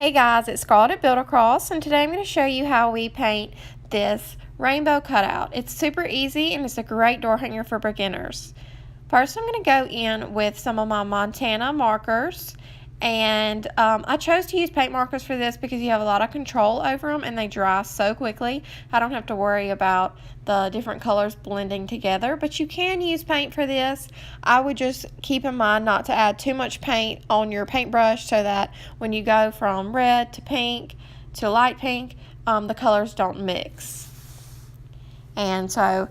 Hey guys, it's Scarlett at Build Across, and today I'm going to show you how we paint this rainbow cutout. It's super easy and it's a great door hanger for beginners. First I'm going to go in with some of my Montana markers, and I chose to use paint markers for this because you have a lot of control over them and they dry so quickly. I don't have to worry about the different colors blending together, but you can use paint for this. I would just keep in mind not to add too much paint on your paintbrush so that when you go from red to pink to light pink, the colors don't mix. And so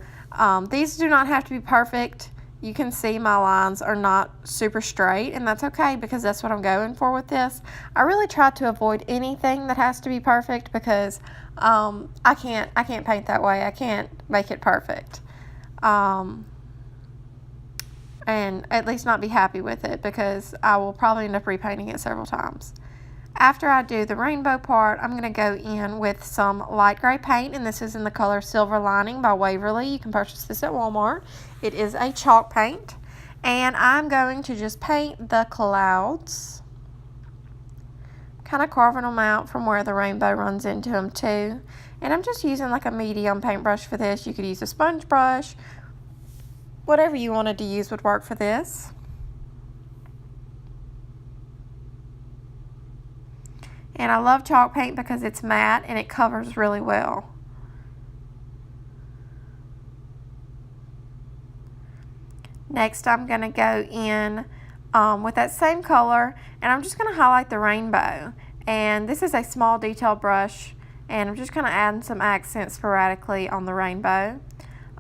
these do not have to be perfect. You can see my lines are not super straight, and that's okay because that's what I'm going for with this. I really try to avoid anything that has to be perfect because I can't paint that way. I can't make it perfect. And at least not be happy with it because I will probably end up repainting it several times. After I do the rainbow part, I'm going to go in with some light gray paint, and this is in the color Silver Lining by Waverly. You can purchase this at Walmart. It is a chalk paint, and I'm going to just paint the clouds, kind of carving them out from where the rainbow runs into them too. And I'm just using like a medium paintbrush for this. You could use a sponge brush. Whatever you wanted to use would work for this. And I love chalk paint because it's matte and it covers really well. Next, I'm going to go in with that same color, and I'm just going to highlight the rainbow. And this is a small detail brush, and I'm just kind of adding some accents sporadically on the rainbow.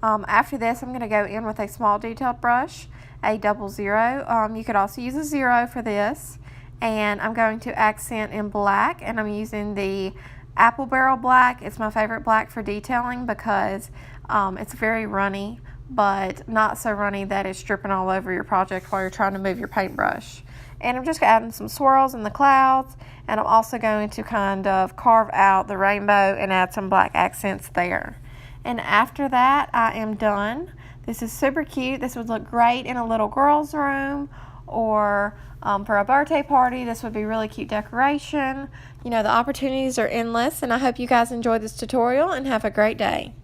After this, I'm going to go in with a small detailed brush, a 00. You could also use a 0 for this. And I'm going to accent in black, and I'm using the Apple Barrel black. It's my favorite black for detailing because it's very runny, but not so runny that it's dripping all over your project while you're trying to move your paintbrush. And I'm just adding some swirls in the clouds, and I'm also going to kind of carve out the rainbow and add some black accents there. And after that, I am done. This is super cute. This would look great in a little girl's room, or for a birthday party. This would be really cute decoration. You know, the opportunities are endless, and I hope you guys enjoyed this tutorial and have a great day.